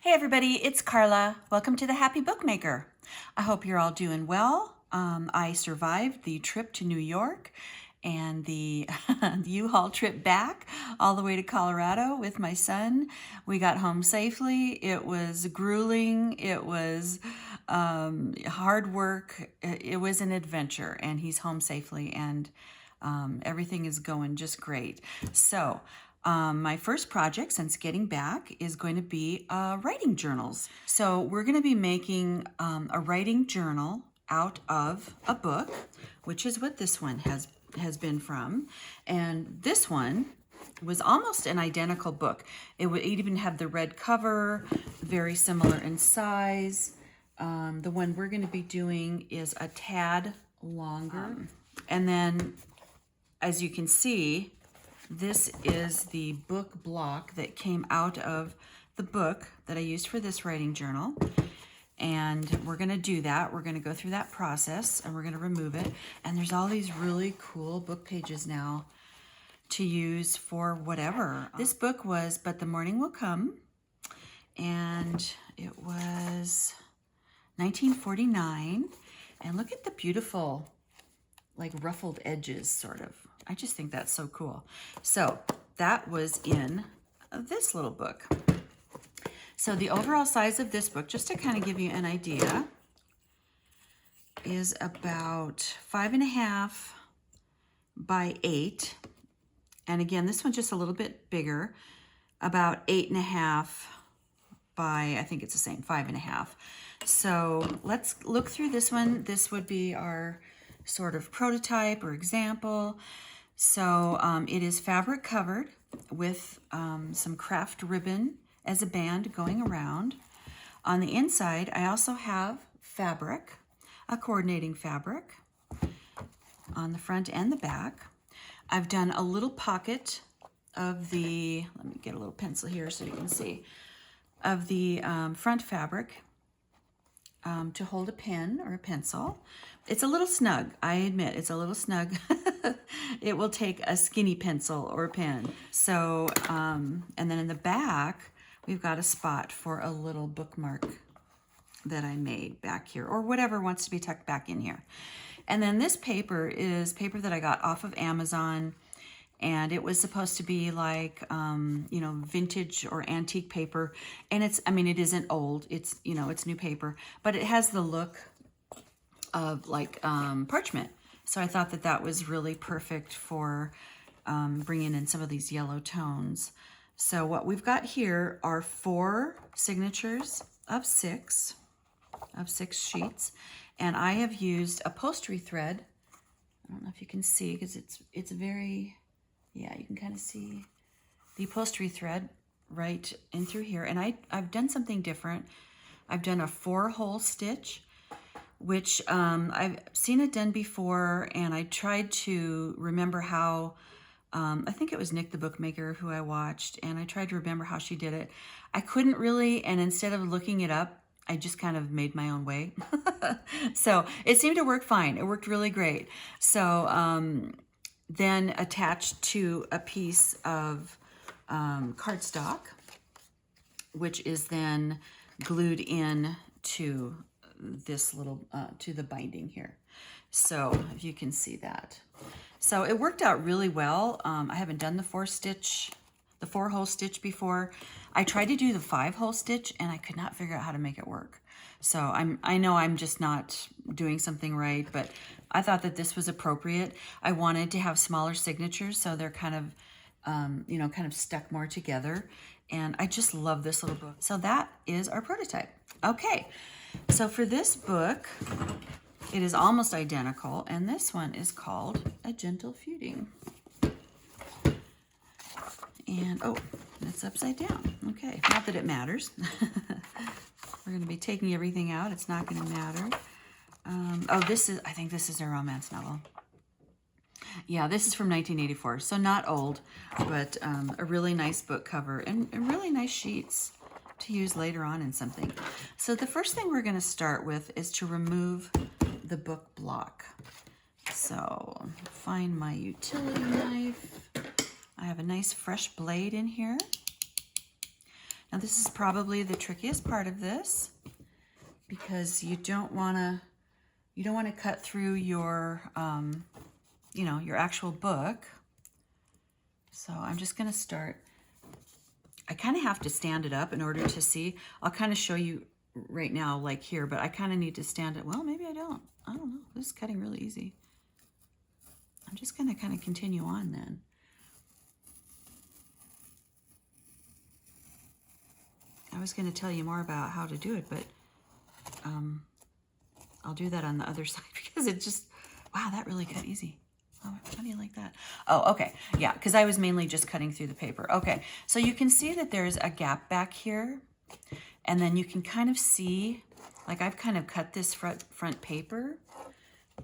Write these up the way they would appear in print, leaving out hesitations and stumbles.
Hey everybody, it's Carla. Welcome to the Happy Bookmaker. I hope you're all doing well. I survived the trip to New York and the U-Haul trip back all the way to Colorado with my son. We got home safely. It was grueling. It was hard work. It was an adventure, and he's home safely, and everything is going just great. So my first project since getting back is going to be writing journals. So we're going to be making a writing journal out of a book, which is what this one has been from. And this one was almost an identical book. It would even have the red cover, very similar in size. The one we're going to be doing is a tad longer. And then, as you can see, this is the book block that came out of the book that I used for this writing journal. And we're going to do that. We're going to go through that process and we're going to remove it. And there's all these really cool book pages now to use for whatever. This book was But the Morning Will Come, and it was 1949. And look at the beautiful, like, ruffled edges, sort of. I just think that's so cool. So that was in this little book. So the overall size of this book, just to kind of give you an idea, is about 5.5 by 8. And again, this one's just a little bit bigger, about 8.5 by, I think it's the same, 5.5. So let's look through this one. This would be our sort of prototype or example. So it is fabric covered with some craft ribbon as a band going around. On the inside, I also have fabric, a coordinating fabric on the front and the back. I've done a little pocket of the, let me get a little pencil here so you can see, of the front fabric to hold a pen or a pencil. It's a little snug, I admit, it's a little snug. It will take a skinny pencil or pen. So, and then in the back, we've got a spot for a little bookmark that I made back here, or whatever wants to be tucked back in here. And then this paper is paper that I got off of Amazon, and it was supposed to be like, vintage or antique paper. And it's, I mean, it isn't old, it's, it's new paper, but it has the look of like parchment. So I thought that that was really perfect for bringing in some of these yellow tones. So what we've got here are 4 signatures of 6 sheets. And I have used upholstery thread. I don't know if you can see, because it's very, yeah, you can kind of see the upholstery thread right in through here. And I've done something different. I've done a 4-hole stitch, which I've seen it done before, and I tried to remember how, I think it was Nick the Bookmaker who I watched, and I tried to remember how she did it. I couldn't really, and instead of looking it up, I just kind of made my own way. So it seemed to work fine. It worked really great. So then attached to a piece of cardstock, which is then glued in to this little, to the binding here. So if you can see that. So it worked out really well. I haven't done the 4-hole stitch before. I tried to do the 5-hole stitch and I could not figure out how to make it work. So I know I'm just not doing something right, but I thought that this was appropriate. I wanted to have smaller signatures, so they're kind of, kind of stuck more together. And I just love this little book. So that is our prototype. Okay, so for this book, it is almost identical, and this one is called A Gentle Feuding. And, oh, it's upside down. Okay, not that it matters. We're going to be taking everything out. It's not going to matter. I think this is a romance novel. Yeah, this is from 1984, so not old, but a really nice book cover and really nice sheets to use later on in something. So the first thing we're going to start with is to remove the book block. So find my utility knife. I have a nice fresh blade in here. Now this is probably the trickiest part of this because you don't want to cut through your, you know, your actual book. So I'm just going to start. I kind of have to stand it up in order to see. I'll kind of show you right now, like here, but I kind of need to stand it. Well, maybe I don't. I don't know. This is cutting really easy. I'm just going to kind of continue on then. I was going to tell you more about how to do it, but I'll do that on the other side because it just, wow, that really cut easy. Oh, how do you like that? Oh, okay. Yeah, because I was mainly just cutting through the paper. Okay, so you can see that there's a gap back here, and then you can kind of see, like I've kind of cut this front paper,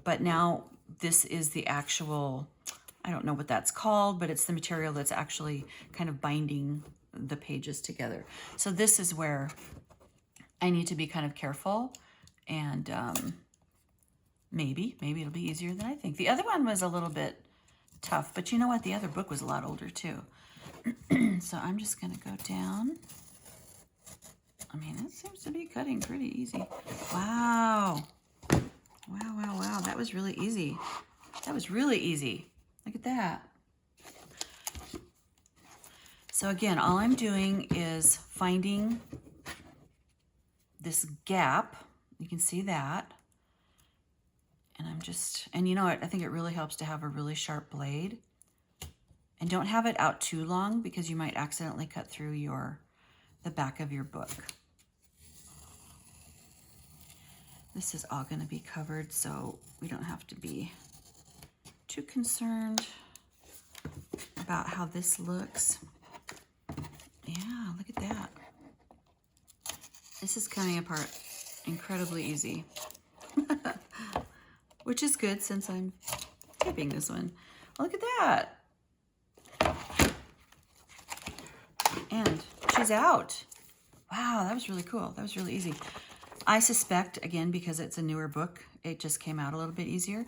but now this is the actual, I don't know what that's called, but it's the material that's actually kind of binding the pages together. So this is where I need to be kind of careful, and maybe it'll be easier than I think. The other one was a little bit tough, but you know what? The other book was a lot older too. So I'm just gonna go down. I mean, it seems to be cutting pretty easy. Wow. Wow, wow, wow. That was really easy. That was really easy. Look at that. So again, all I'm doing is finding this gap. You can see that. And I'm just, and you know what? I think it really helps to have a really sharp blade. And don't have it out too long because you might accidentally cut through the back of your book. This is all going to be covered, so we don't have to be too concerned about how this looks. Yeah, look at that. This is coming apart incredibly easy, which is good since I'm typing this one. Look at that. And she's out. Wow, that was really cool. That was really easy. I suspect, again, because it's a newer book, it just came out a little bit easier.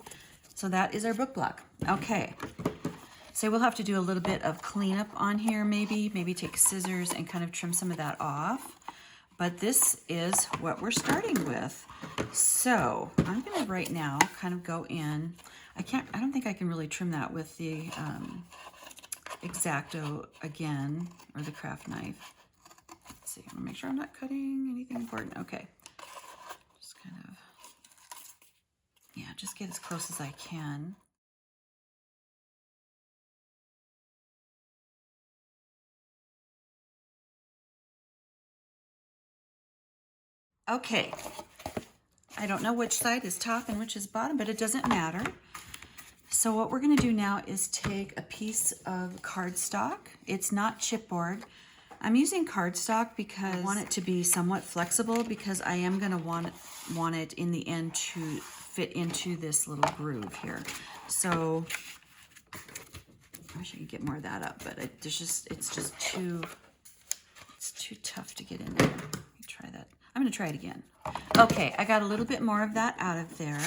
So that is our book block. Okay. So we'll have to do a little bit of cleanup on here, maybe take scissors and kind of trim some of that off. But this is what we're starting with. So I'm going to right now kind of go in. I don't think I can really trim that with the X-Acto again, or the craft knife. Let's see, I want to make sure I'm not cutting anything important. Okay. Just kind of, yeah, just get as close as I can. Okay. I don't know which side is top and which is bottom, but it doesn't matter. So what we're going to do now is take a piece of cardstock. It's not chipboard. I'm using cardstock because I want it to be somewhat flexible because I am going to want it in the end to fit into this little groove here. So I wish I could get more of that up, but it's just too tough to get in there. Let me try that. I'm going to try it again. Okay, I got a little bit more of that out of there.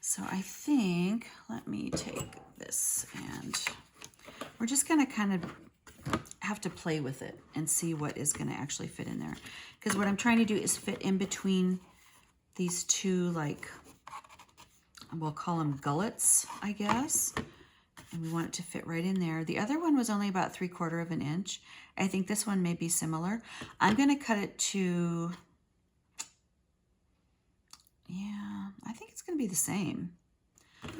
So I think, let me take this and we're just going to kind of have to play with it and see what is going to actually fit in there. Because what I'm trying to do is fit in between these two, like, we'll call them gullets, I guess. And we want it to fit right in there. The other one was only about 3/4 of an inch. I think this one may be similar. I'm going to cut it to, yeah, I think it's going to be the same.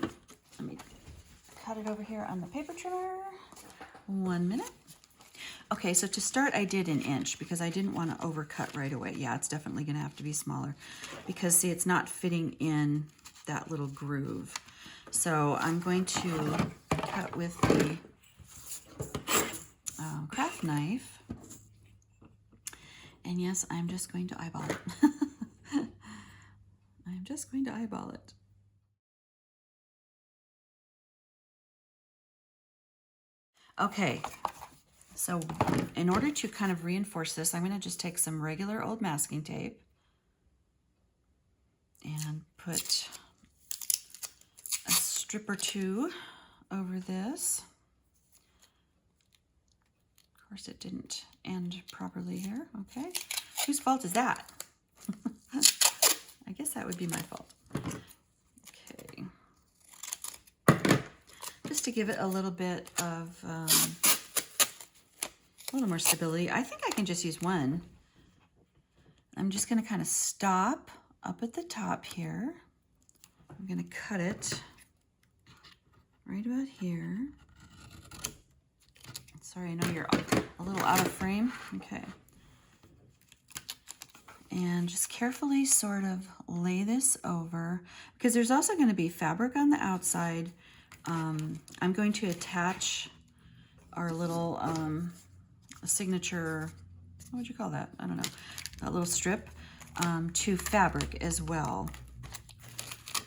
Let me cut it over here on the paper trimmer. 1 minute. Okay, so to start, I did 1 inch because I didn't want to overcut right away. Yeah, it's definitely going to have to be smaller because, see, it's not fitting in that little groove. So I'm going to cut with the craft knife. And yes, I'm just going to eyeball it. I'm just going to eyeball it. Okay, so in order to kind of reinforce this, I'm going to just take some regular old masking tape and put a strip or two over this. Of course, it didn't end properly here. Okay. Whose fault is that? I guess that would be my fault. Okay. Just to give it a little bit of, a little more stability. I think I can just use one. I'm just going to kind of stop up at the top here. I'm going to cut it right about here. Sorry, I know you're a little out of frame. Okay. And just carefully sort of lay this over, because there's also going to be fabric on the outside. I'm going to attach our little signature, what would you call that? I don't know, that little strip to fabric as well.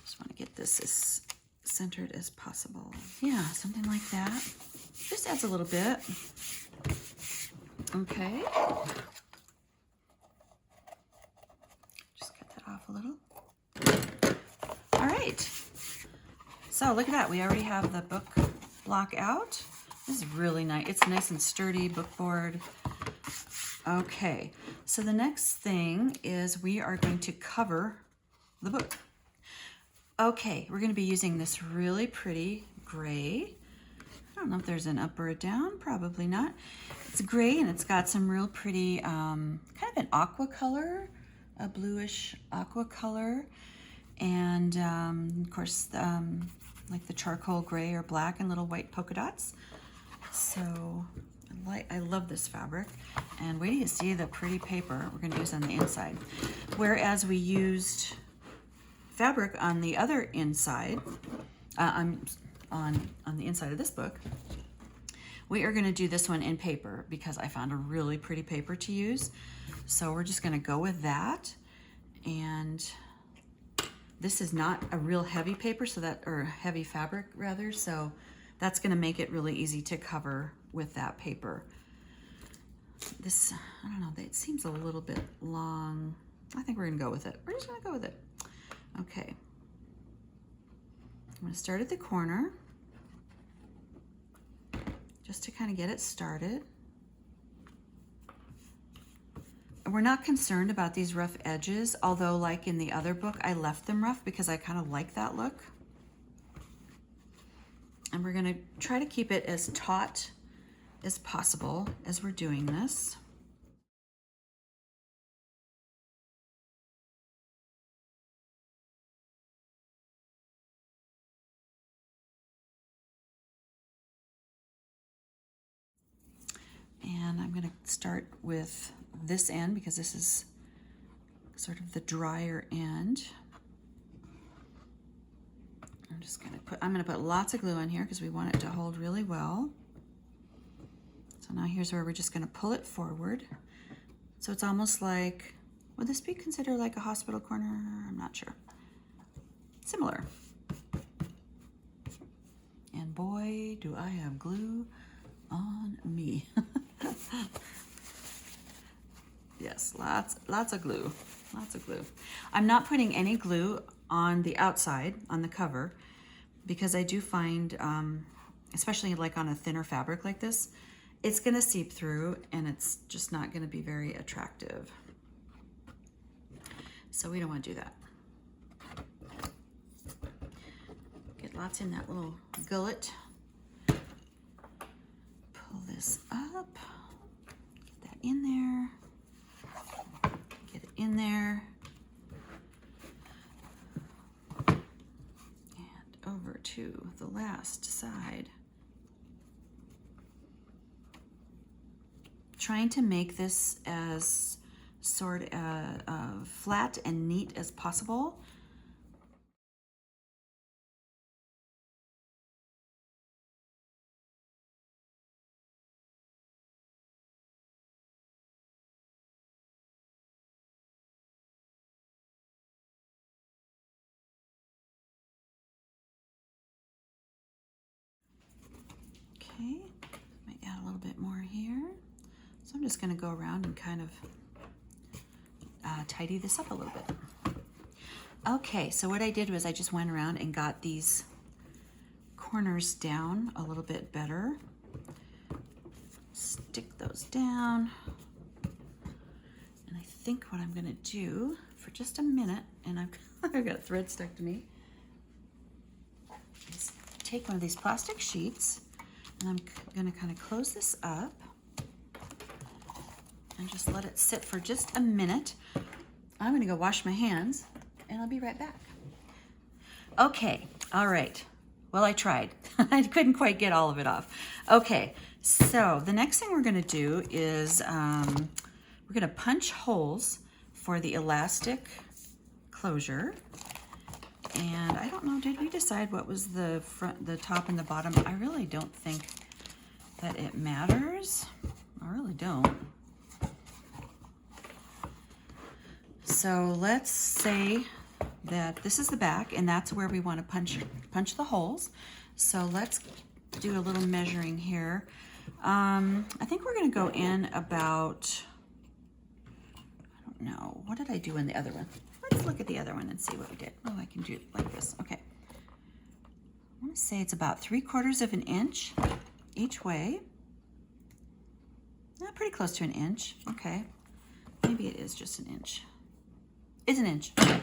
Just want to get this as centered as possible. Yeah, something like that. Just adds a little bit. Okay. Just cut that off a little. All right. So look at that. We already have the book block out. This is really nice. It's nice and sturdy book board. Okay. So the next thing is we are going to cover the book. Okay. We're going to be using this really pretty gray. I don't know if there's an up or a down, probably not. It's gray and it's got some real pretty, kind of an aqua color, a bluish aqua color. And of course, like the charcoal gray or black and little white polka dots. So I love this fabric. And wait till you see the pretty paper we're gonna use on the inside. Whereas we used fabric on the other inside, on the inside of this book, we are going to do this one in paper because I found a really pretty paper to use. So we're just going to go with that. And this is not a real heavy paper, so that, or heavy fabric rather, so that's going to make it really easy to cover with that paper. This, I don't know, it seems a little bit long. I think we're going to go with it. We're just going to go with it. Okay. I'm going to start at the corner just to kind of get it started. We're not concerned about these rough edges, although like in the other book, I left them rough because I kind of like that look. And we're going to try to keep it as taut as possible as we're doing this. And I'm going to start with this end because this is sort of the drier end. I'm going to put lots of glue on here because we want it to hold really well. So now here's where we're just going to pull it forward. So it's almost like, would this be considered like a hospital corner? I'm not sure. Similar. And boy, do I have glue on me. Yes, lots of glue, lots of glue. I'm not putting any glue on the outside, on the cover, because I do find, especially like on a thinner fabric like this, it's gonna seep through and it's just not gonna be very attractive. So we don't wanna do that. Get lots in that little gullet. Pull this up, get that in there, get it in there, and over to the last side. Trying to make this as sort of flat and neat as possible. Okay, might add a little bit more here. So I'm just going to go around and kind of tidy this up a little bit. Okay, so what I did was I just went around and got these corners down a little bit better. Stick those down. think what I'm gonna do for just a minute, and I've got thread stuck to me, is take one of these plastic sheets, and I'm gonna kind of close this up and just let it sit for just a minute. I'm gonna go wash my hands, and I'll be right back. Okay, all right. Well, I tried. I couldn't quite get all of it off. Okay, so the next thing we're gonna do is we're gonna punch holes for the elastic closure. And I don't know, did we decide what was the front, the top and the bottom? I really don't think that it matters. I really don't. So let's say that this is the back, and that's where we want to punch the holes. So let's do a little measuring here. I think we're going to go in about, I don't know, what did I do in the other one? Let's look at the other one and see what we did. Oh, I can do it like this. Okay. I want to say it's about 3/4 of an inch each way. Pretty close to an inch. Okay. Maybe it is just an inch. It's an inch. Okay.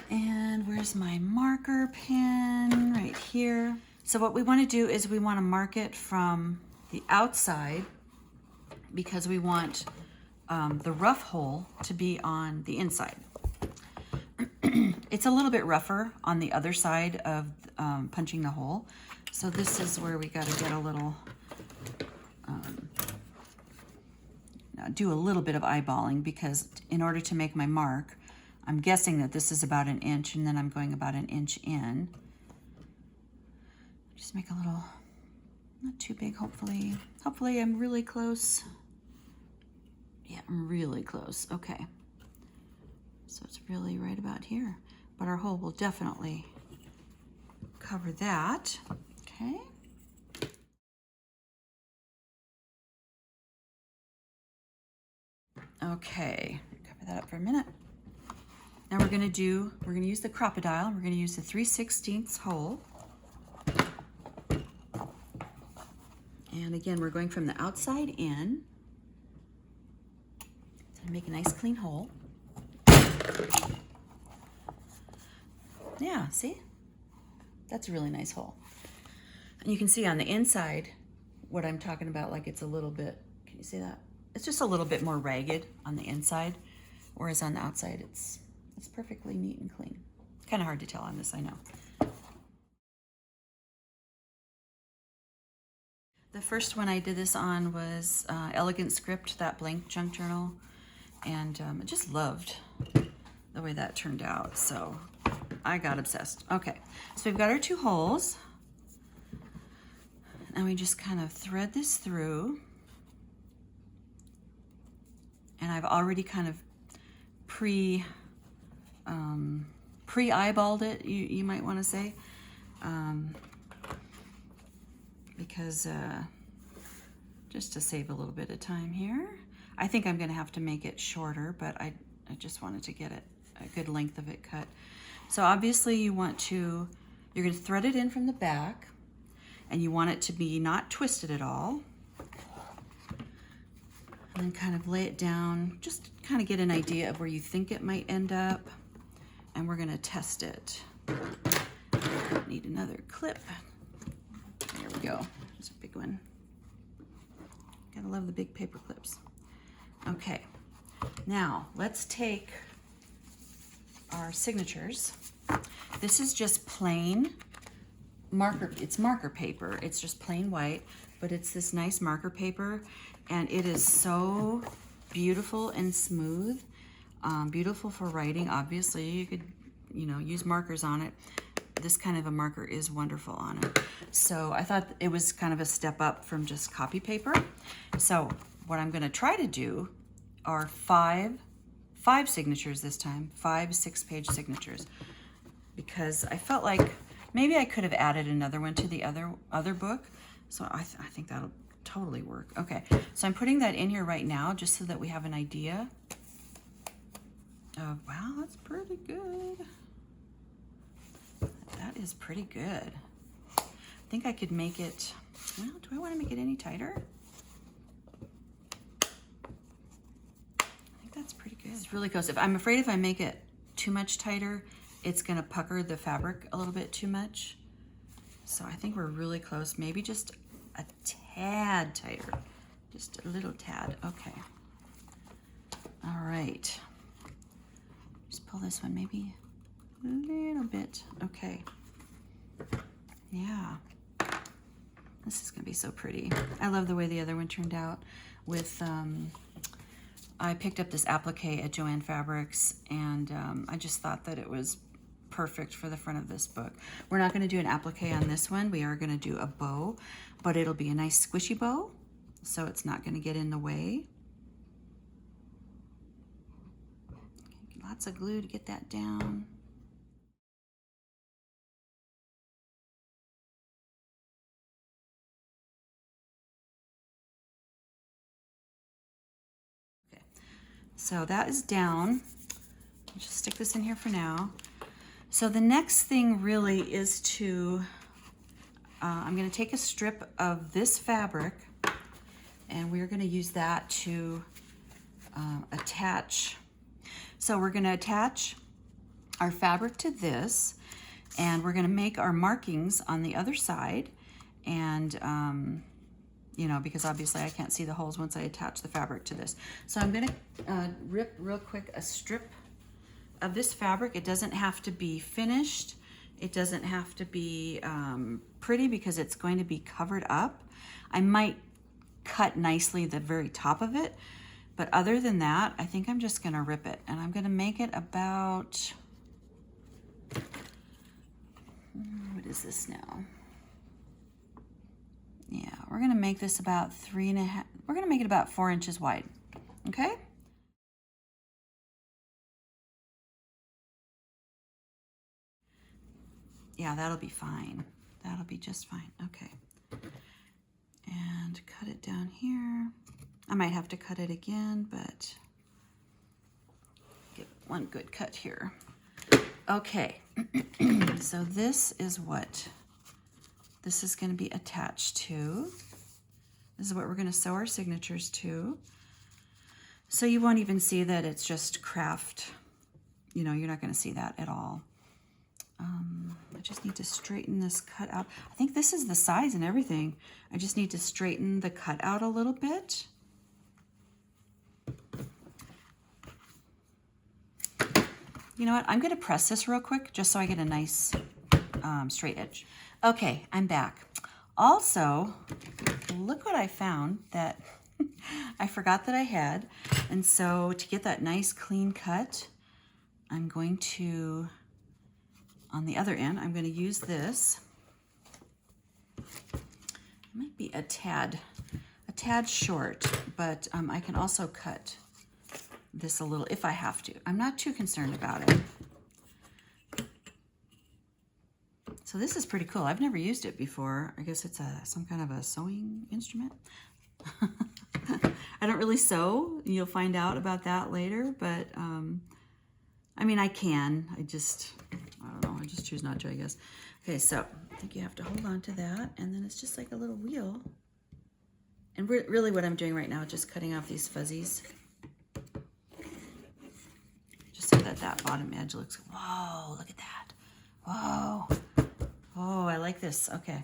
And where's my marker pen? Right here. So what we want to do is we want to mark it from the outside because we want the rough hole to be on the inside. It's a little bit rougher on the other side of punching the hole. So this is where we got to get a little, do a little bit of eyeballing, because in order to make my mark, I'm guessing that this is about an inch, and then I'm going about an inch in. Just make a little, not too big, hopefully. Hopefully I'm really close. Yeah, I'm really close. Okay. So it's really right about here. But our hole will definitely cover that. Okay. Okay, cover that up for a minute. Now we're gonna use the crocodile, and we're gonna use the 3/16 hole. And again, we're going from the outside in. So make a nice clean hole. Yeah, see? That's a really nice hole. And you can see on the inside what I'm talking about, like it's a little bit, can you see that? It's just a little bit more ragged on the inside, whereas on the outside it's perfectly neat and clean. Kind of hard to tell on this, I know. The first one I did this on was Elegant Script, that blank junk journal, and I just loved the way that turned out, so I got obsessed. Okay, so we've got our 2 holes, and we just kind of thread this through, and I've already kind of pre-eyeballed it, you might want to say, because just to save a little bit of time here. I think I'm going to have to make it shorter, but I just wanted to get it a good length of it cut. So obviously you're going to thread it in from the back, and you want it to be not twisted at all. And then kind of lay it down, just kind of get an idea of where you think it might end up. And we're gonna test it. Need another clip. There we go, there's a big one. Gotta love the big paper clips. Okay, now let's take our signatures. This is just plain marker, it's marker paper. It's just plain white, but it's this nice marker paper, and it is so beautiful and smooth. Beautiful for writing. Obviously you could, use markers on it. This kind of a marker is wonderful on it. So I thought it was kind of a step up from just copy paper. So what I'm going to try to do are five signatures this time, 5 6-page signatures, because I felt like maybe I could have added another one to the other book. So I think that'll totally work. Okay, so I'm putting that in here right now just so that we have an idea. Oh, wow, that's pretty good. That is pretty good. I think I could make it, well, do I want to make it any tighter? It's really close. I'm afraid if I make it too much tighter, it's gonna pucker the fabric a little bit too much. So I think we're really close, maybe just a tad tighter, just a little tad, okay. All right, just pull this one maybe a little bit, okay. Yeah, this is gonna be so pretty. I love the way the other one turned out with, I picked up this applique at Joann Fabrics, and I just thought that it was perfect for the front of this book. We're not going to do an applique on this one. We are going to do a bow, but it'll be a nice squishy bow, so it's not going to get in the way. Lots of glue to get that down. Okay, so that is down. I'll just stick this in here for now. So the next thing really is to, I'm going to take a strip of this fabric, and we're going to use that to attach. So we're going to attach our fabric to this, and we're going to make our markings on the other side. And you know, because obviously I can't see the holes once I attach the fabric to this. So I'm going to rip real quick a strip of this fabric. It doesn't have to be finished. It doesn't have to be pretty, because it's going to be covered up. I might cut nicely the very top of it, but other than that, I think I'm just going to rip it, and I'm going to make it about, what is this now? Yeah, we're going to make this about 3.5, we're going to make it about 4 inches wide, okay? Yeah, that'll be fine. That'll be just fine. Okay. And cut it down here. I might have to cut it again, but get one good cut here. Okay. So this is what this is going to be attached to. This is what we're going to sew our signatures to. So you won't even see that it's just craft. You know, you're not going to see that at all. I just need to straighten this cut out. I think this is the size and everything. I just need to straighten the cut out a little bit. You know what? I'm going to press this real quick just so I get a nice straight edge. Okay, I'm back. Also, look what I found that I forgot that I had. And so to get that nice clean cut, I'm going to, on the other end, I'm going to use this. It might be a tad short, but I can also cut this a little if I have to. I'm not too concerned about it. So this is pretty cool. I've never used it before. I guess it's some kind of a sewing instrument. I don't really sew. You'll find out about that later, but I mean, I can. I don't know. I just choose not to, I guess. Okay, so I think you have to hold on to that, and then it's just like a little wheel. And really what I'm doing right now is just cutting off these fuzzies. Just so that that bottom edge looks, whoa, look at that. Whoa. Oh, I like this. Okay.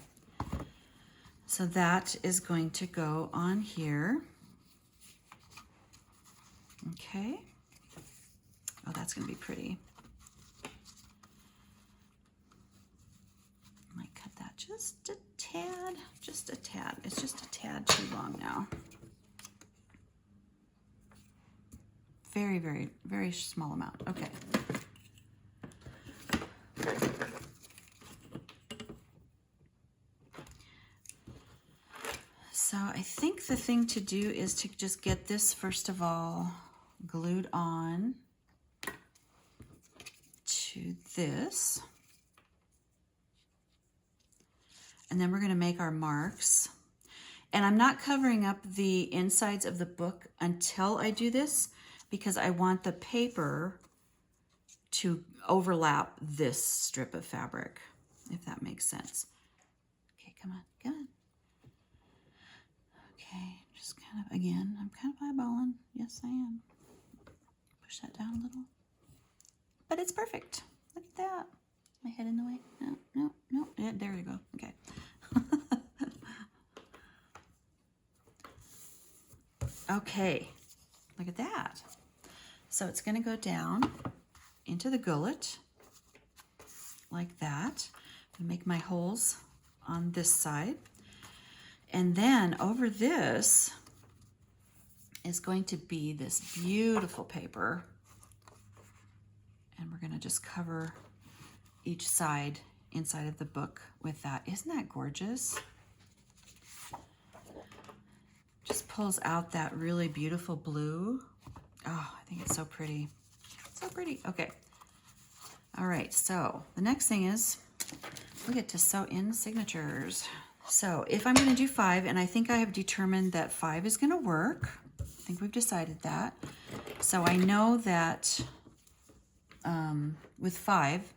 So that is going to go on here. Okay. Oh, that's going to be pretty. I might cut that just a tad, just a tad. It's just a tad too long now. Very, very, very small amount. Okay. So I think the thing to do is to just get this, first of all, glued on to this. And then we're going to make our marks. And I'm not covering up the insides of the book until I do this, because I want the paper to overlap this strip of fabric, if that makes sense. Okay, come on, come on. Okay, just kind of, again, I'm kind of eyeballing. Yes, I am. push that down a little. But it's perfect. Look at that. My head in the way. No, no, no. Yeah, there you go. Okay. Okay. Look at that. So it's going to go down into the gullet like that. And make my holes on this side. And then over this is going to be this beautiful paper. And we're going to just cover each side inside of the book with that. Isn't that gorgeous? Just pulls out that really beautiful blue. Oh, I think it's so pretty. So pretty. Okay. All right, so the next thing is we get to sew in signatures. So if I'm going to do 5, and I think I have determined that 5 is going to work. I think we've decided that. So I know that with 5,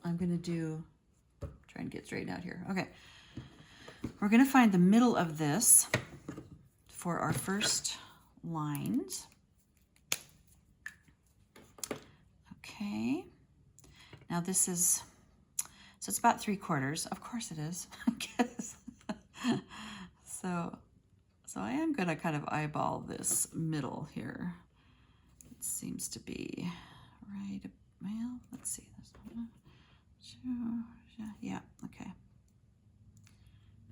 I'm going to do, try and get straightened out here. Okay. We're going to find the middle of this for our first lines. Okay. Now this is, so it's about 3/4. Of course it is, I guess. So I am going to kind of eyeball this middle here. It seems to be right. Well, let's see. Yeah, okay.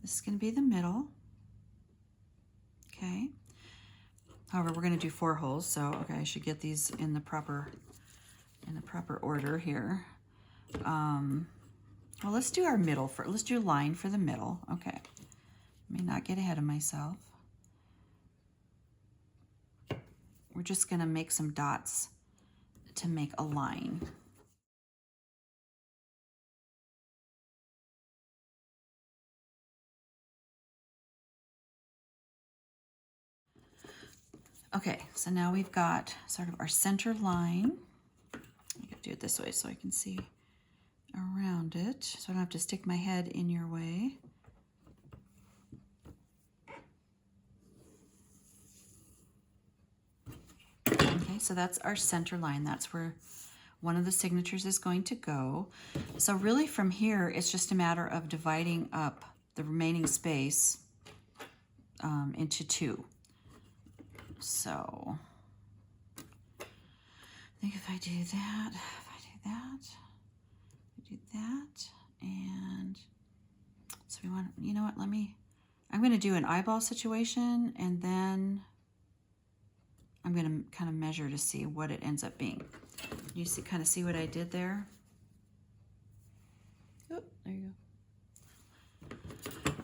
This is going to be the middle. Okay. However, we're going to do 4 holes, so okay, I should get these in the proper order here. Well, let's do our middle for. Let's do a line for the middle. Okay. Let me not get ahead of myself. We're just going to make some dots to make a line. Okay, so now we've got sort of our center line. I can do it this way so I can see around it, so I don't have to stick my head in your way. Okay, so that's our center line. That's where one of the signatures is going to go. So really from here, it's just a matter of dividing up the remaining space into 2. So I think if I do that, and so we want, you know what, I'm going to do an eyeball situation, and then I'm going to kind of measure to see what it ends up being. You see, kind of see what I did there? Oh, there you go.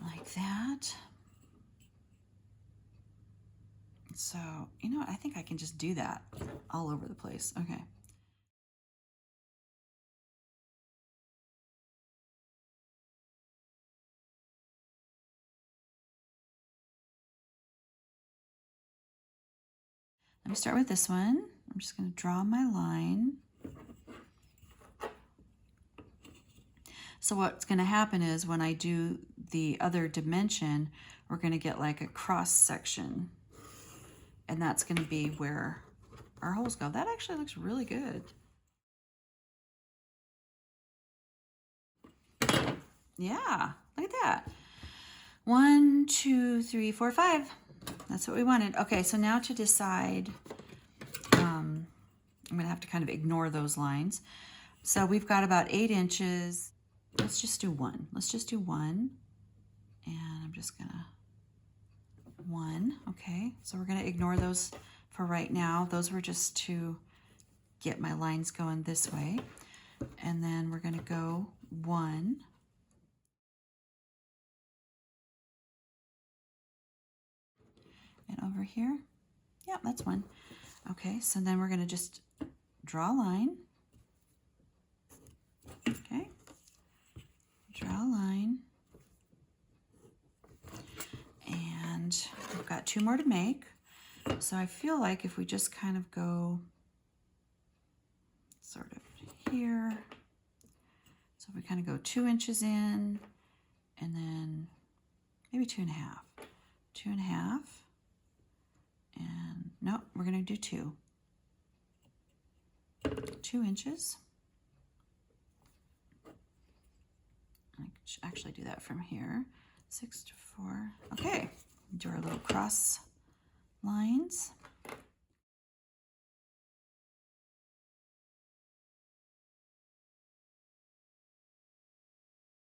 Like that. So, you know what, I think I can just do that all over the place. Okay. Let me start with this one. I'm just going to draw my line. So what's going to happen is when I do the other dimension, we're going to get like a cross section. And that's going to be where our holes go. That actually looks really good. Yeah, look at that. 1, 2, 3, 4, 5. That's what we wanted. Okay, so now to decide, I'm going to have to kind of ignore those lines. So we've got about 8 inches. Let's just do 1. Let's just do 1. And I'm just going to 1. Okay, so we're going to ignore those for right now. Those were just to get my lines going this way. And then we're going to go 1. And over here, yeah, that's 1. Okay, so then we're going to just draw a line. Okay, draw a line. And we've got 2 more to make. So I feel like if we just kind of go sort of here, so if we kind of go 2 inches in, and then maybe 2.5, 2.5, and no, we're going to do 2. 2 inches. I should actually do that from here. 6 to 4. Okay, do our little cross lines.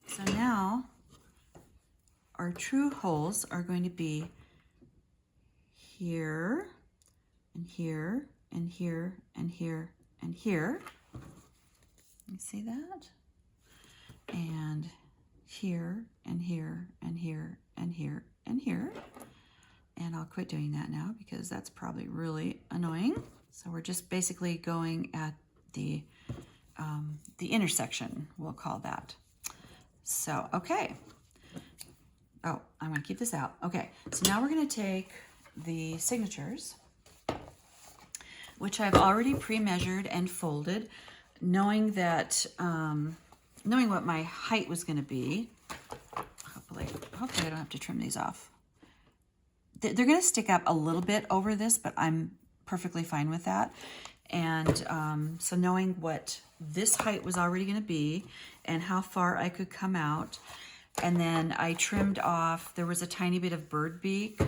So now our true holes are going to be here and here and here and here and here. You see that? And here and here and here and here and here. And I'll quit doing that now because that's probably really annoying. So we're just basically going at the intersection, we'll call that. So, okay. Oh, I'm going to keep this out. Okay, so now we're going to take the signatures, which I've already pre-measured and folded, knowing that, knowing what my height was going to be. Hopefully I don't have to trim these off. They're going to stick up a little bit over this, but I'm perfectly fine with that. And so knowing what this height was already going to be and how far I could come out, and then I trimmed off, there was a tiny bit of bird beak,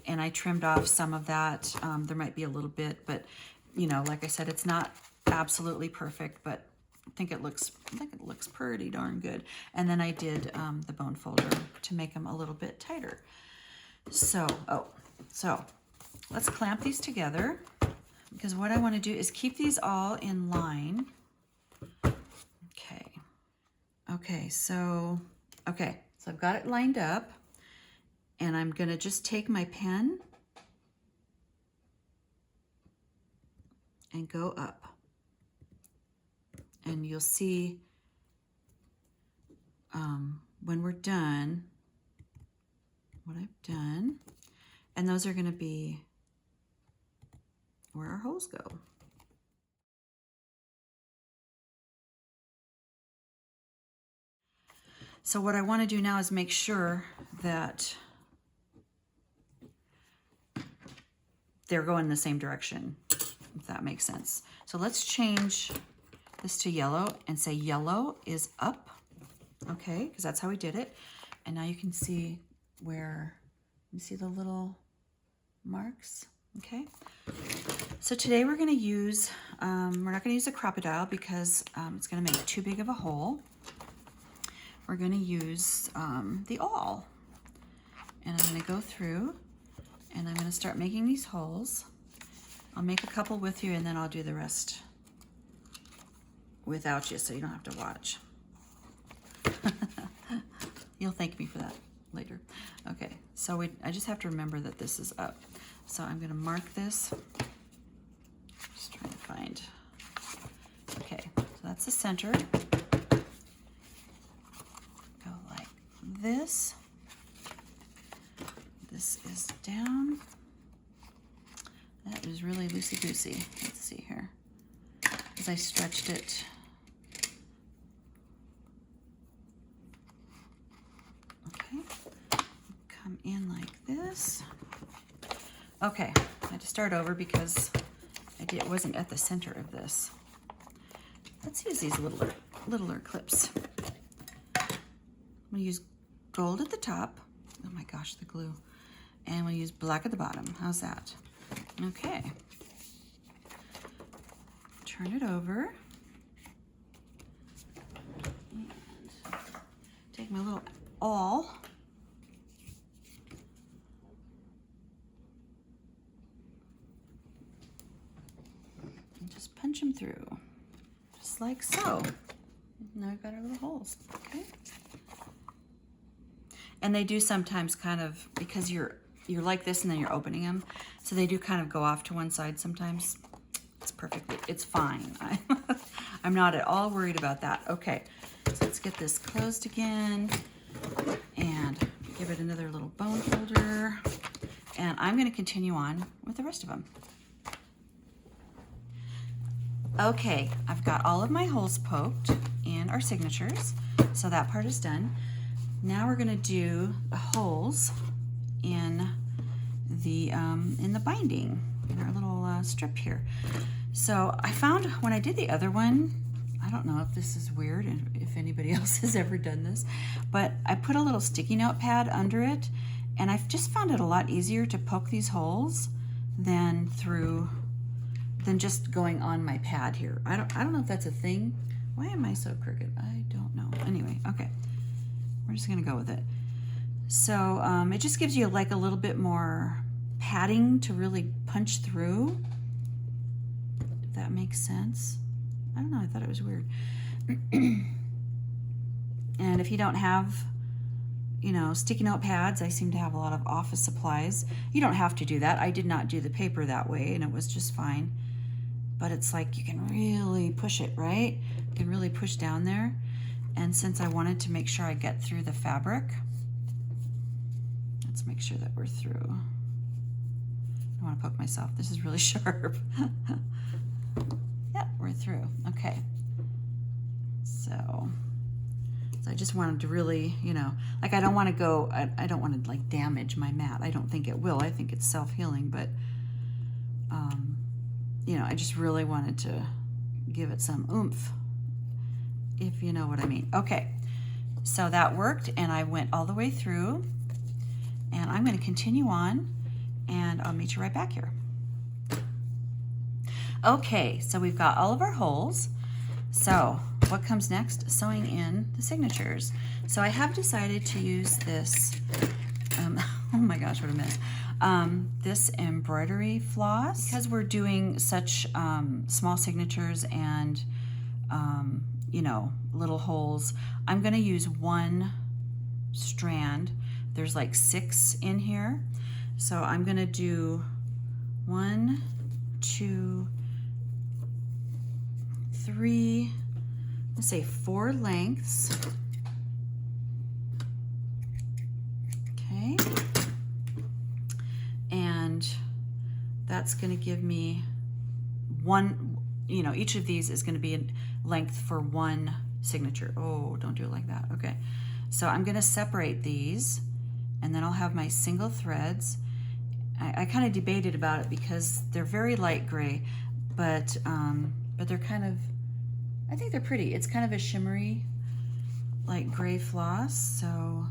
and I trimmed off some of that. There might be a little bit, but you know, like I said, it's not absolutely perfect, but I think it looks pretty darn good. And then I did the bone folder to make them a little bit tighter. So let's clamp these together, because what I want to do is keep these all in line. Okay, so I've got it lined up, and I'm going to just take my pen and go up. And you'll see when we're done what I've done. And those are going to be where our holes go. So what I want to do now is make sure that they're going in the same direction, if that makes sense. So let's change this to yellow and say yellow is up, okay, because that's how we did it. And now you can see where, you see the little marks, okay? So today we're going to use, we're not going to use a crocodile because it's going to make too big of a hole. We're going to use the awl. And I'm going to go through and I'm going to start making these holes. I'll make a couple with you and then I'll do the rest without you so you don't have to watch. You'll thank me for that later. Okay, so I just have to remember that this is up. So I'm going to mark this. Just trying to find. Okay, so that's the center. Go like this. This is down. That is really loosey-goosey. Let's see here. As I stretched it. Okay. Come in like this. Okay. I had to start over because it wasn't at the center of this. Let's use these littler clips. I'm going to use gold at the top. Oh my gosh, the glue. And we'll use black at the bottom. How's that? Okay. Turn it over. And take my little awl. And just punch them through. Just like so. Now we've got our little holes. Okay. And they do sometimes kind of, because you're like this and then you're opening them, so they do kind of go off to one side sometimes. It's fine. I'm not at all worried about that. Okay, so let's get this closed again and give it another little bone folder. And I'm going to continue on with the rest of them. Okay, I've got all of my holes poked in our signatures, so that part is done. Now we're going to do the holes in the binding, in our little strip here. So I found when I did the other one, I don't know if this is weird and if anybody else has ever done this, but I put a little sticky note pad under it, and I've just found it a lot easier to poke these holes than just going on my pad here. I don't know if that's a thing. Why am I so crooked? I don't know. Anyway, okay. We're just gonna go with it. So it just gives you like a little bit more padding to really punch through, if that makes sense. I don't know, I thought it was weird. And if you don't have, you know, sticky note pads, I seem to have a lot of office supplies. You don't have to do that. I did not do the paper that way, and it was just fine. But it's like you can really push it, right? You can really push down there. And since I wanted to make sure I get through the fabric, let's make sure that we're through. I want to poke myself. This is really sharp. Yeah, we're through. Okay. So I just wanted to really, you know, like I don't want to go, I don't want to like damage my mat. I don't think it will. I think it's self-healing, but you know, I just really wanted to give it some oomph, if you know what I mean. Okay, so that worked, and I went all the way through, and I'm going to continue on, and I'll meet you right back here. Okay, so we've got all of our holes. So what comes next? Sewing in the signatures. So I have decided to use this, oh my gosh, what a mess. This embroidery floss, because we're doing such small signatures and you know, little holes. I'm going to use one strand. There's like 6 in here, so I'm going to do 1, 2, 3, let's say 4 lengths. Okay. And that's going to give me one, you know, each of these is going to be a length for one signature. Oh, don't do it like that. Okay. So I'm going to separate these, and then I'll have my single threads. I kind of debated about it because they're very light gray, but they're kind of, I think they're pretty. It's kind of a shimmery, like gray floss. So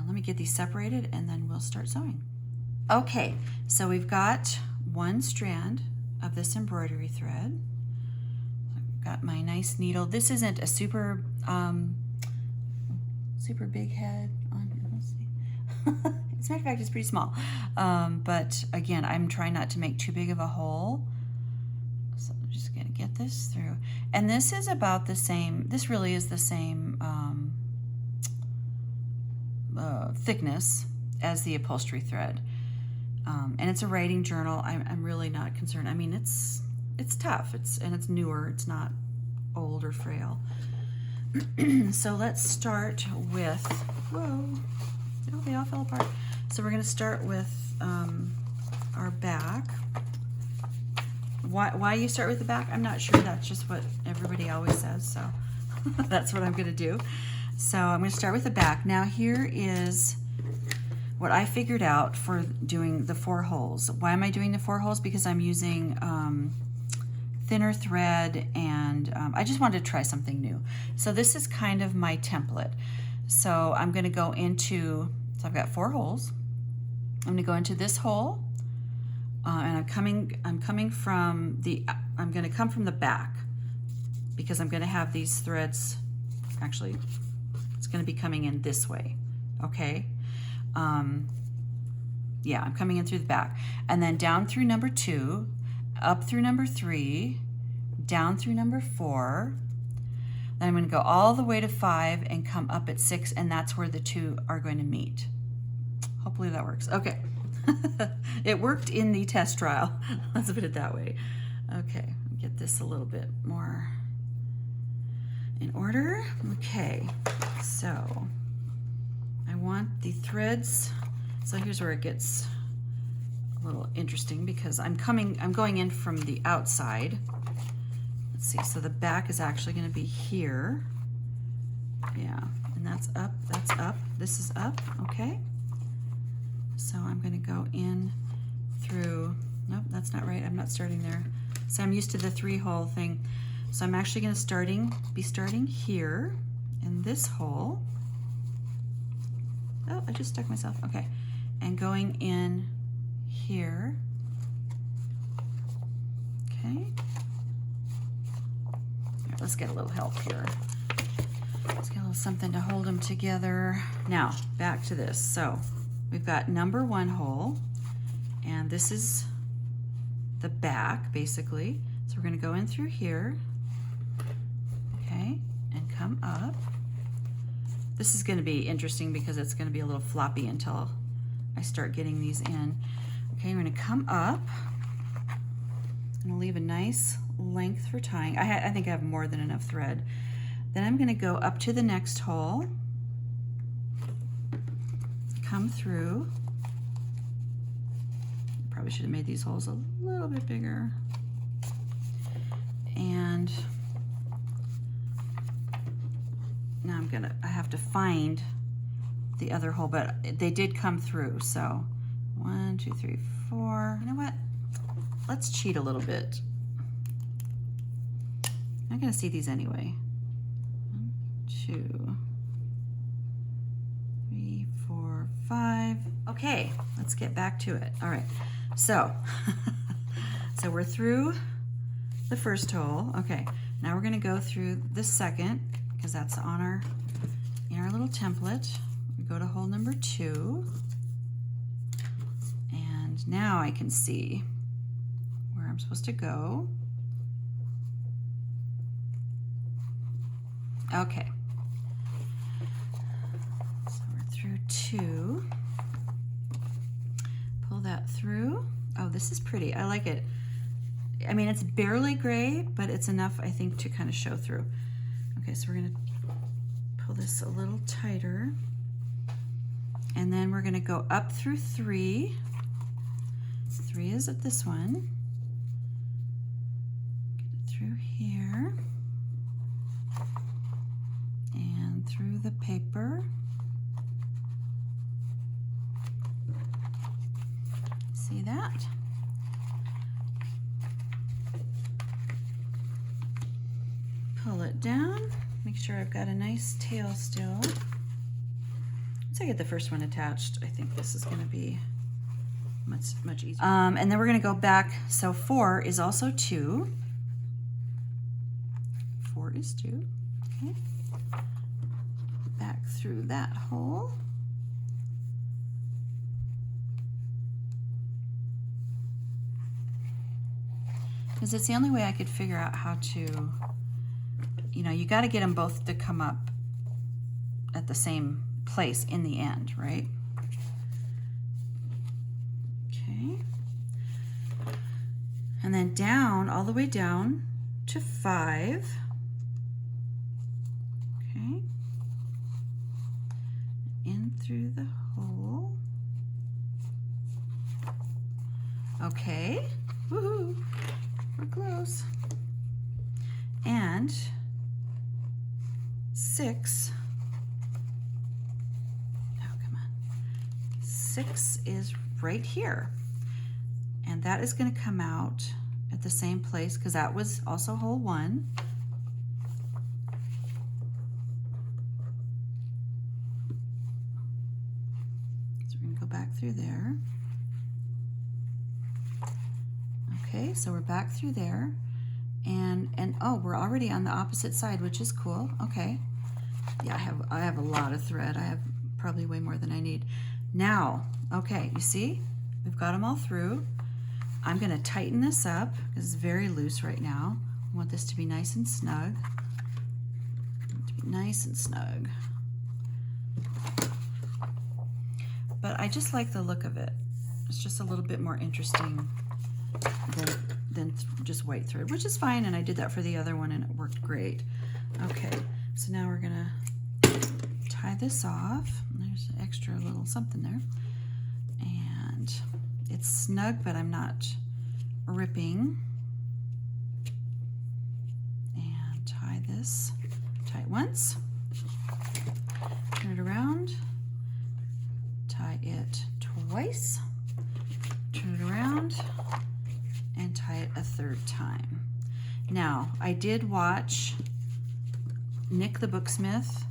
let me get these separated, and then we'll start sewing. Okay, so we've got one strand of this embroidery thread. I've got my nice needle. This isn't a super big head on it. Let's see. As a matter of fact, it's pretty small. But again, I'm trying not to make too big of a hole. So I'm just gonna get this through. And this is about the same, this really is the same thickness as the upholstery thread. And it's a writing journal. I'm really not concerned. I mean, it's tough. And it's newer. It's not old or frail. So let's start with, whoa, oh, they all fell apart. So we're going to start with our back. Why you start with the back? I'm not sure. That's just what everybody always says. So that's what I'm going to do. So I'm going to start with the back. Now here is what I figured out for doing the 4 holes. Why am I doing the 4 holes? Because I'm using thinner thread, and I just wanted to try something new. So this is kind of my template. So I'm going to go into, so I've got 4 holes. I'm going to go into this hole, and I'm going to come from the back, because I'm going to have these threads, actually, it's going to be coming in this way, okay? Yeah, I'm coming in through the back, and then down through number 2, up through number 3, down through number 4. Then I'm going to go all the way to 5 and come up at 6, and that's where the 2 are going to meet. Hopefully that works. Okay. It worked in the test trial. Let's put it that way. Okay, get this a little bit more in order. Okay, so I want the threads. So here's where it gets a little interesting, because I'm going in from the outside. Let's see, so the back is actually going to be here. Yeah, and that's up, this is up, okay? So I'm going to go in through, nope, that's not right, I'm not starting there. So I'm used to the 3-hole thing. So I'm actually going to be starting here in this hole. Oh, I just stuck myself. Okay. And going in here. Okay. All right, let's get a little help here. Let's get a little something to hold them together. Now, back to this. So we've got number 1 hole, and this is the back, basically. So we're going to go in through here, okay, and come up. This is going to be interesting because it's going to be a little floppy until I start getting these in. Okay, we're going to come up. I'm going to leave a nice length for tying. I think I have more than enough thread. Then I'm going to go up to the next hole, come through. Probably should have made these holes a little bit bigger. And now I have to find the other hole, but they did come through. So 1, 2, 3, 4. You know what? Let's cheat a little bit. I'm going to see these anyway. 1, 2, 3, 4, 5. Okay, let's get back to it. All right. So, so we're through the first hole. Okay, now we're going to go through the second because that's on in our little template. We go to hole number 2, and now I can see where I'm supposed to go. Okay, so we're through 2. Pull that through. Oh, this is pretty. I like it. I mean, it's barely gray, but it's enough, I think, to kind of show through. Okay, so we're going to pull this a little tighter. And then we're going to go up through 3. 3 is at this one. Get it through here. And through the paper. See that? Pull it down. Make sure I've got a nice tail still. Once I get the first one attached, I think this is going to be much easier. And then we're going to go back. So 4 is also 2. 4 is 2. Okay. Back through that hole. Because it's the only way I could figure out how to, you know, you got to get them both to come up at the same place in the end, right? Okay. And then down, all the way down to 5. Okay. In through the hole. Okay. Woohoo! We're close. And 6. Oh, come on. 6 is right here. And that is going to come out at the same place because that was also hole 1. So we're going to go back through there. Okay, so we're back through there, and oh, we're already on the opposite side, which is cool. Okay, yeah, I have a lot of thread. I have probably way more than I need. Now, okay, you see, we've got them all through. I'm going to tighten this up because it's very loose right now. I want this to be nice and snug. Nice and snug. But I just like the look of it. It's just a little bit more interesting than just white thread, which is fine, and I did that for the other one and it worked great. Okay, so now we're gonna tie this off. There's an extra little something there, and it's snug, but I'm not ripping. And tie this tight once, turn it around, tie it twice, turn it around, and tie it a third third time. Now, I did watch Nick the Booksmith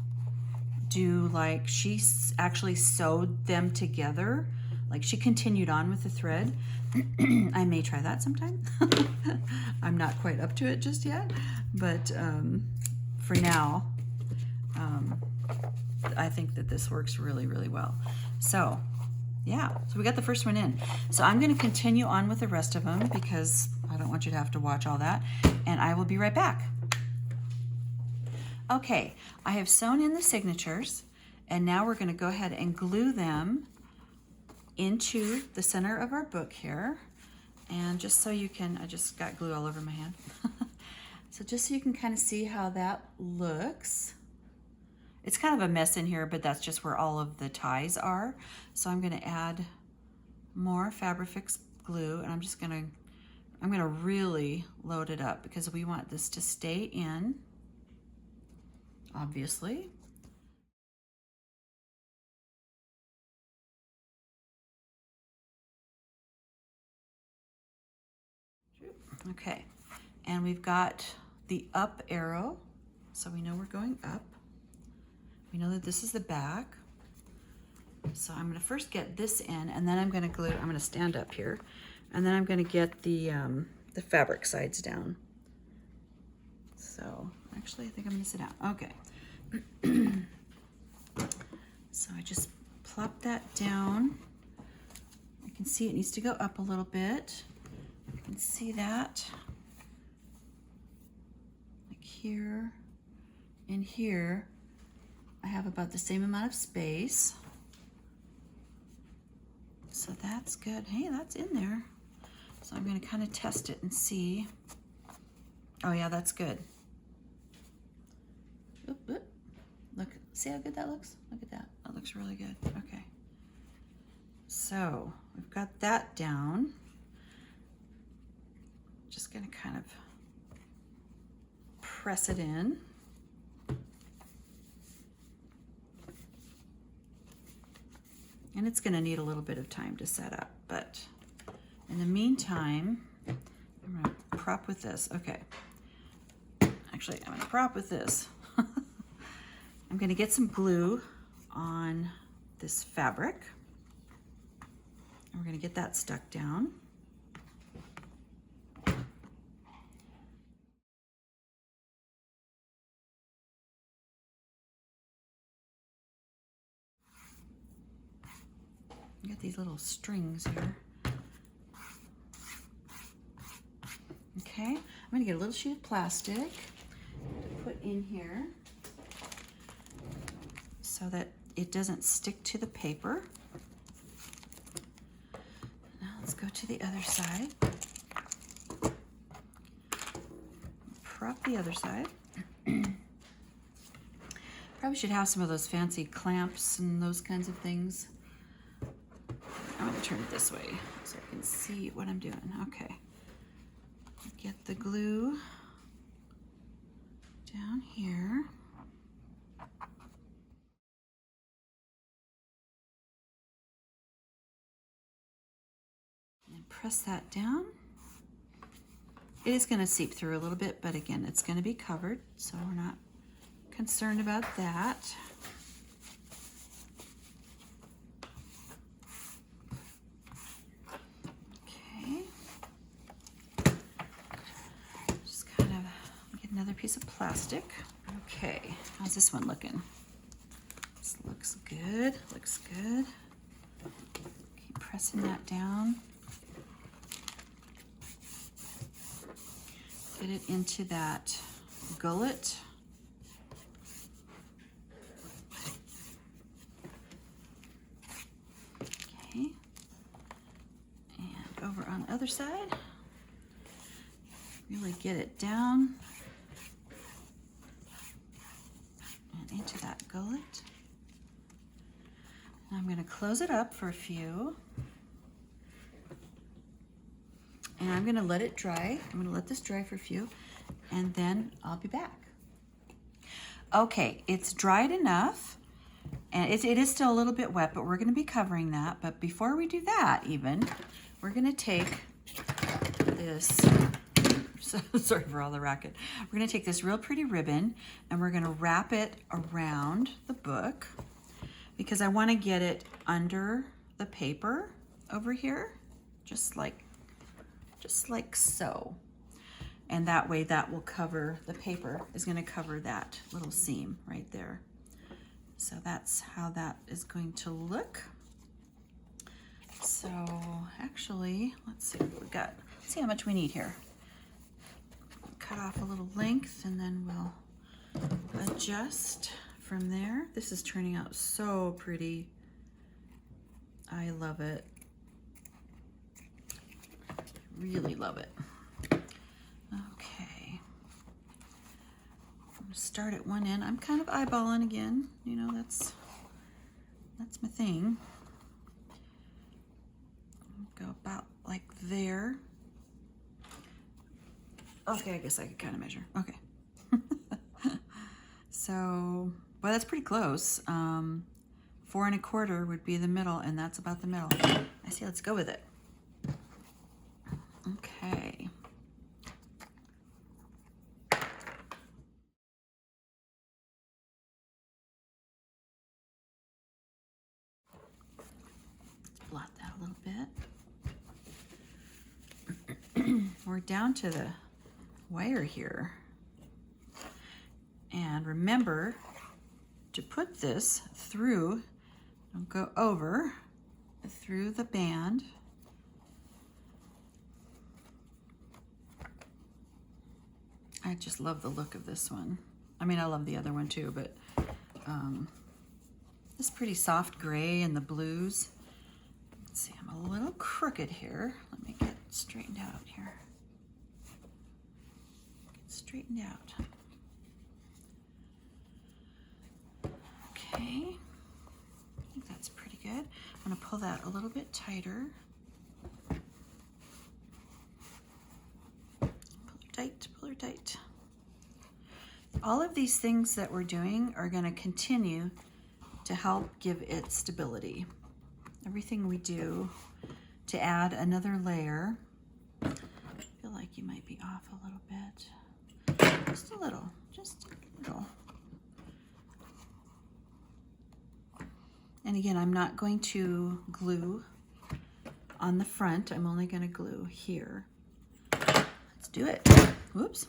do, like, she actually sewed them together. Like, she continued on with the thread. I may try that sometime. I'm not quite up to it just yet, but for now, I think that this works really, really well. So yeah, so we got the first one in. So I'm going to continue on with the rest of them because I don't want you to have to watch all that, and I will be right back. Okay, I have sewn in the signatures, and now we're going to go ahead and glue them into the center of our book here. And just so you can, I just got glue all over my hand. So just so you can kind of see how that looks. It's kind of a mess in here, but that's just where all of the ties are. So I'm going to add more Fabrifix glue, and I'm going to really load it up because we want this to stay in, obviously. Okay, and we've got the up arrow, so we know we're going up. We know that this is the back. So I'm going to first get this in, and then I'm going to glue. I'm going to stand up here, and then I'm going to get the fabric sides down. So actually, I think I'm going to sit down. Okay. So I just plop that down. I can see it needs to go up a little bit. You can see that, like here and here. I have about the same amount of space. So that's good. Hey, that's in there. So I'm going to kind of test it and see. Oh yeah, that's good. Oop, oop. Look, see how good that looks? Look at that. That looks really good. Okay. So we've got that down. Just going to kind of press it in. And it's going to need a little bit of time to set up, but in the meantime, I'm going to prop with this. Okay. Actually, I'm going to prop with this. I'm going to get some glue on this fabric. And we're going to get that stuck down. You got these little strings here. Okay, I'm going to get a little sheet of plastic to put in here so that it doesn't stick to the paper. Now let's go to the other side. Prop the other side. Probably should have some of those fancy clamps and those kinds of things. I'm going to turn it this way so I can see what I'm doing. Okay. Get the glue down here. And press that down. It is going to seep through a little bit, but again, it's going to be covered, so we're not concerned about that. Another piece of plastic. Okay, how's this one looking? This looks good, looks good. Keep pressing that down. Get it into that gullet. Okay, and over on the other side, really get it down. Into that gullet. And I'm going to close it up for a few. And I'm going to let it dry. I'm going to let this dry for a few, and then I'll be back. Okay, it's dried enough, and it is still a little bit wet, but we're going to be covering that. But before we do that even, we're going to take this So, sorry for all the racket. We're gonna take this real pretty ribbon and we're gonna wrap it around the book because I wanna get it under the paper over here, just like so. And that way that will cover, the paper is gonna cover that little seam right there. So that's how that is going to look. So actually, let's see what we've got. Let's see how much we need here. Cut off a little length and then we'll adjust from there. This is turning out so pretty. I love it. Really love it. Okay. I'm gonna start at one end. I'm kind of eyeballing again. You know, that's my thing. Go about like there. Okay, I guess I could kind of measure. Okay. So, well, that's pretty close. 4 1/4 would be the middle, and that's about the middle. I say let's go with it. Okay. Blot that a little bit. We're down to the wire here. And remember to put this through, don't go over, through the band. I just love the look of this one. I mean, I love the other one too, but this pretty soft gray and the blues. Let's see, I'm a little crooked here. Let me get straightened out here. Get straightened out. Okay, I think that's pretty good. I'm gonna pull that a little bit tighter. Pull her tight, pull her tight. All of these things that we're doing are gonna continue to help give it stability. Everything we do to add another layer. I feel like you might be off a little bit. Just a little, just a little. And again, I'm not going to glue on the front. I'm only going to glue here. Let's do it. Whoops.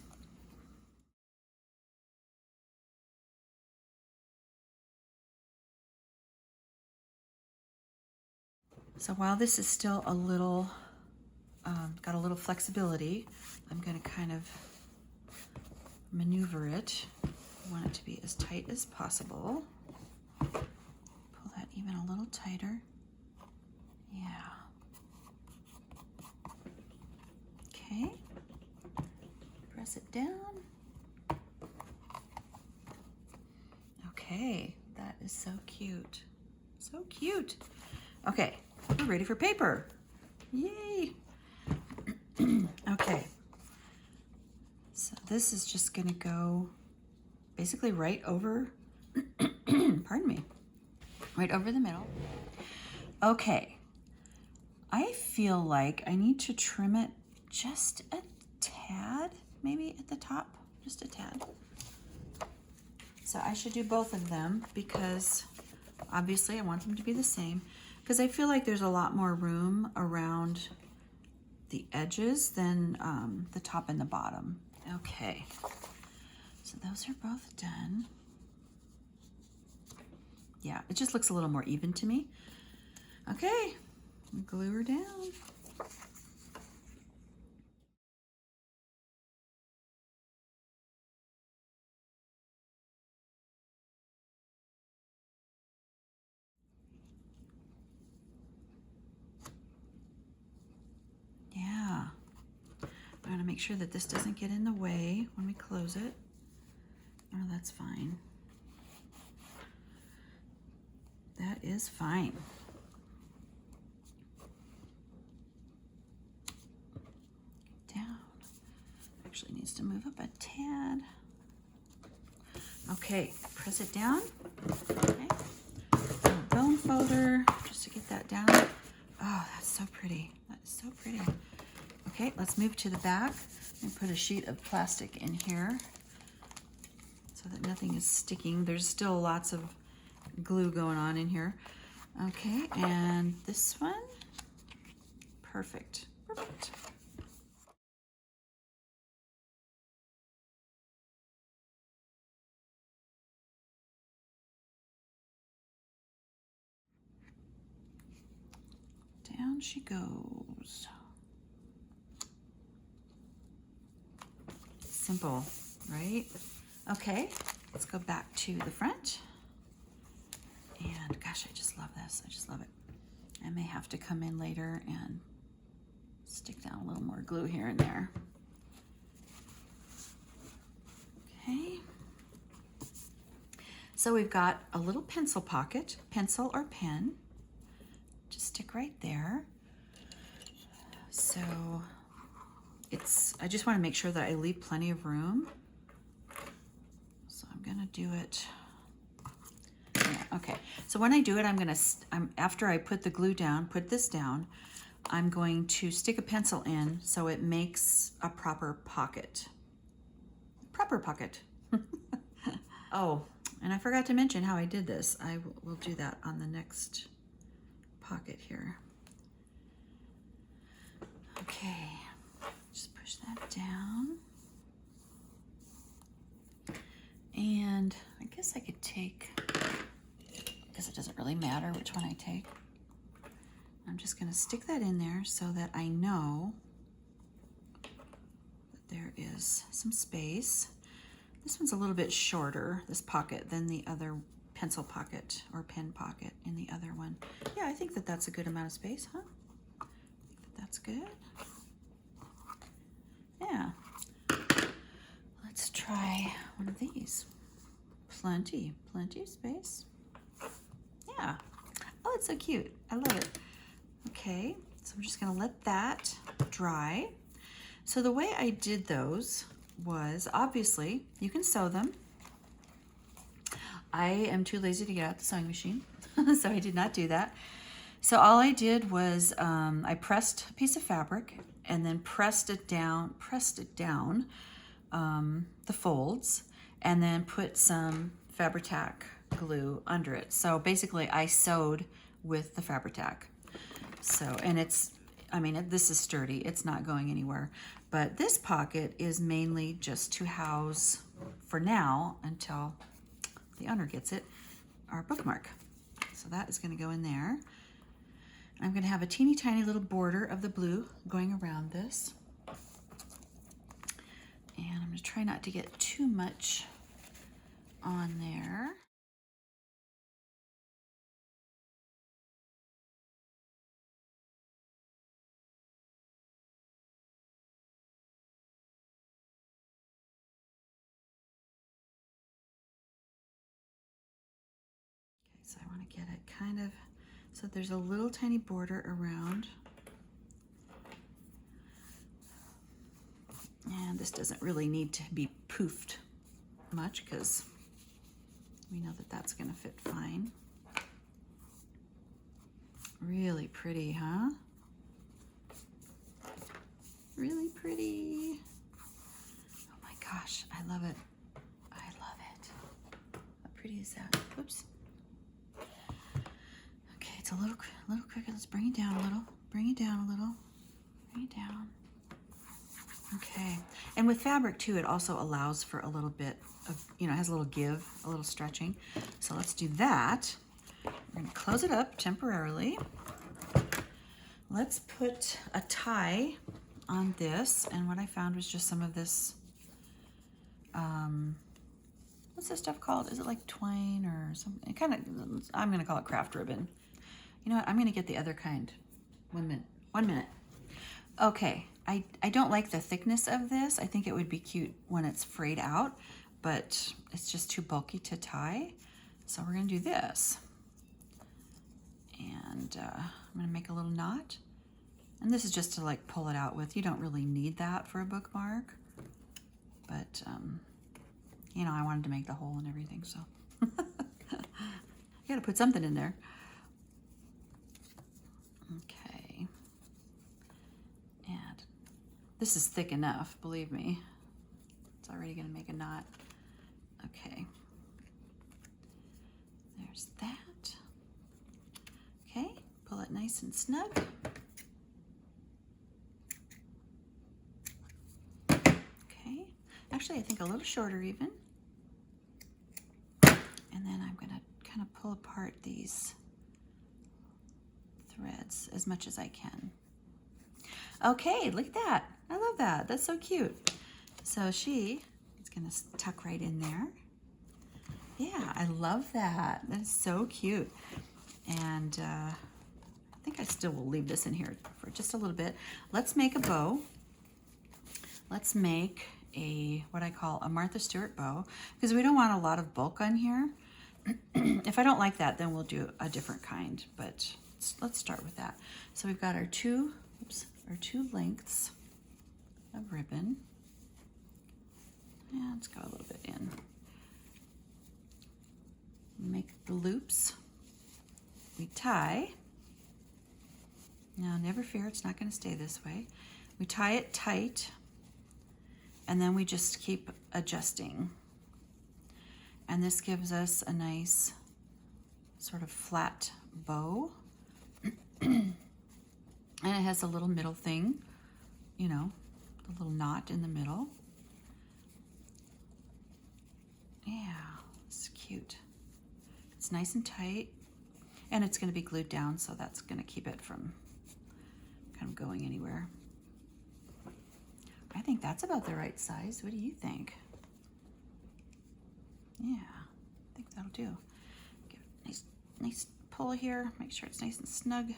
So while this is still a little, got a little flexibility, I'm going to kind of maneuver it. I want it to be as tight as possible. Even a little tighter. Yeah. Okay. Press it down. Okay, that is so cute. So cute. Okay, we're ready for paper. Yay. Okay. So this is just gonna go basically right over, pardon me, right over the middle. Okay, I feel like I need to trim it just a tad, maybe at the top, just a tad. So I should do both of them because obviously I want them to be the same because I feel like there's a lot more room around the edges than the top and the bottom. Okay, so those are both done. Yeah, it just looks a little more even to me. Okay, glue her down. Yeah, I'm gonna make sure that this doesn't get in the way when we close it. Oh, that's fine. That is fine. Down. Actually needs to move up a tad. Okay, press it down. Okay. Bone folder, just to get that down. Oh, that's so pretty. That is so pretty. Okay, let's move to the back. And put a sheet of plastic in here so that nothing is sticking. There's still lots of glue going on in here. Okay, and this one, perfect, perfect. Down she goes. Simple, right? Okay, let's go back to the front. And gosh, I just love this. I just love it. I may have to come in later and stick down a little more glue here and there. Okay. So we've got a little pencil pocket, pencil or pen. Just stick right there. So I just want to make sure that I leave plenty of room. So I'm gonna do it. Yeah, okay, so when I do it, after I put the glue down, put this down, I'm going to stick a pencil in so it makes a proper pocket. Proper pocket. Oh, and I forgot to mention how I did this. I will do that on the next pocket here. Okay, just push that down. And I guess I could take, because it doesn't really matter which one I take. I'm just gonna stick that in there so that I know that there is some space. This one's a little bit shorter, this pocket, than the other pencil pocket or pen pocket in the other one. Yeah, I think that that's a good amount of space, huh? I think that that's good. Yeah. Let's try one of these. Plenty of space. Yeah. Oh, it's so cute. I love it. Okay, so I'm just gonna let that dry. So the way I did those was, obviously, you can sew them. I am too lazy to get out the sewing machine, so I did not do that. So all I did was I pressed a piece of fabric and then pressed it down the folds, and then put some Fabri-Tac glue under it. So basically I sewed with the Fabri-Tac. So, and this is sturdy, it's not going anywhere. But this pocket is mainly just to house, for now, until the owner gets it, our bookmark. So that is gonna go in there. I'm gonna have a teeny tiny little border of the blue going around this. And I'm gonna try not to get too much on there. Okay, so I want to get it kind of, so there's a little tiny border around. And this doesn't really need to be poofed much because we know that that's going to fit fine. Really pretty, huh? Really pretty. Oh my gosh, I love it. I love it. How pretty is that? Whoops. Okay, it's a little quicker. Let's bring it down a little. Bring it down a little. Bring it down. Okay, and with fabric too, it also allows for a little bit of, it has a little give, a little stretching. So let's do that. We're gonna close it up temporarily. Let's put a tie on this, and what I found was just some of this, what's this stuff called? Is it like twine or something? Kind of, I'm gonna call it craft ribbon. You know what, I'm gonna get the other kind. 1 minute. Okay, I don't like the thickness of this. I think it would be cute when it's frayed out, but it's just too bulky to tie. So we're gonna do this. And I'm gonna make a little knot. And this is just to like pull it out with. You don't really need that for a bookmark, but I wanted to make the hole and everything, so. You gotta put something in there. Okay. And This is thick enough, believe me. It's already gonna make a knot. Okay. There's that. Okay, pull it nice and snug. Okay, actually I think a little shorter even. And then I'm gonna kind of pull apart these threads as much as I can. Okay, look at that. I love that. That's so cute. So she is gonna tuck right in there. Yeah, I love that. That is so cute. And I think I still will leave this in here for just a little bit. Let's make a bow. Let's make a, what I call a Martha Stewart bow, because we don't want a lot of bulk on here. If I don't like that, then we'll do a different kind, but let's start with that. So we've got our two lengths of ribbon. Yeah, let's go a little bit in. Make the loops. We tie. Now, never fear, it's not going to stay this way. We tie it tight, and then we just keep adjusting. And this gives us a nice sort of flat bow. And it has a little middle thing, you know, the little knot in the middle. Yeah, it's cute. It's nice and tight, and it's going to be glued down, so that's going to keep it from kind of going anywhere. I think that's about the right size. What do you think? Yeah, I think that'll do. Give it a nice pull here. Make sure it's nice and snug.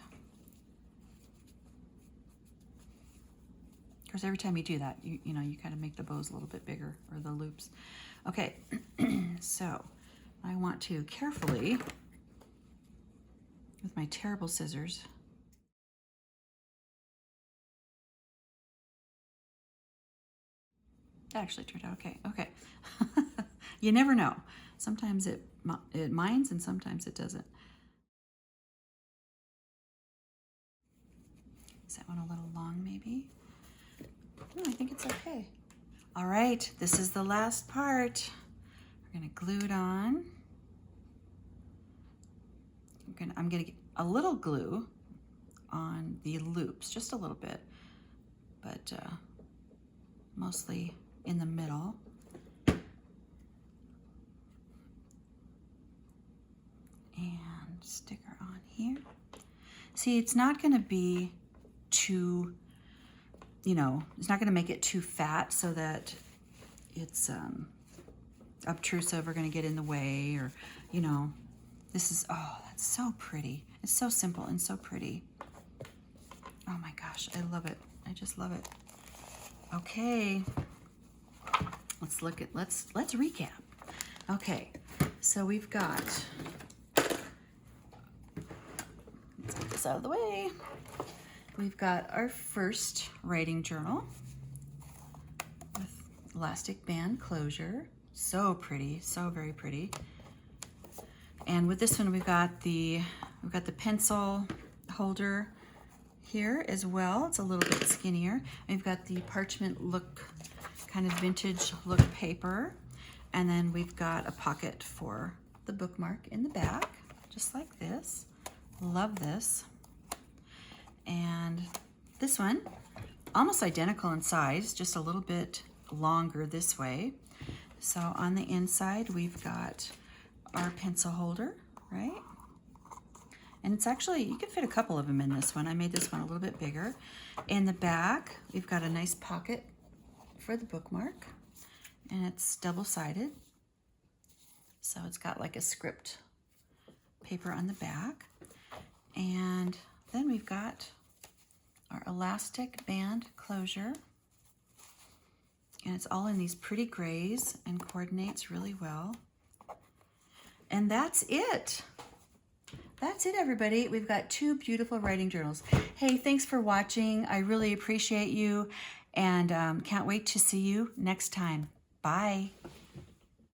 Of course, every time you do that, you know, you kind of make the bows a little bit bigger, or the loops. Okay, so I want to carefully, with my terrible scissors, that actually turned out okay. Okay. You never know. Sometimes it minds and sometimes it doesn't. Is that one a little long maybe? No, I think it's okay. All right, this is the last part. We're gonna glue it on. I'm gonna get a little glue on the loops, just a little bit, but mostly in the middle. And sticker on here. See, it's not gonna be too, you know, it's not gonna make it too fat so that it's obtrusive or gonna get in the way, or, you know, this is, oh, that's so pretty. It's so simple and so pretty. Oh my gosh, I love it. I just love it. Okay, let's recap. Okay, so we've got, let's get this out of the way. We've got our first writing journal with elastic band closure. So pretty, so very pretty. And with this one, we've got the pencil holder here as well. It's a little bit skinnier. We've got the parchment look, kind of vintage look paper. And then we've got a pocket for the bookmark in the back, just like this. Love this. And this one, almost identical in size, just a little bit longer this way. So on the inside, we've got our pencil holder, right? And it's actually, you can fit a couple of them in this one. I made this one a little bit bigger. In the back, we've got a nice pocket for the bookmark, and it's double-sided. So it's got like a script paper on the back. And then we've got our elastic band closure. And it's all in these pretty grays and coordinates really well. And that's it. That's it, everybody. We've got two beautiful writing journals. Hey, thanks for watching. I really appreciate you, and can't wait to see you next time. Bye.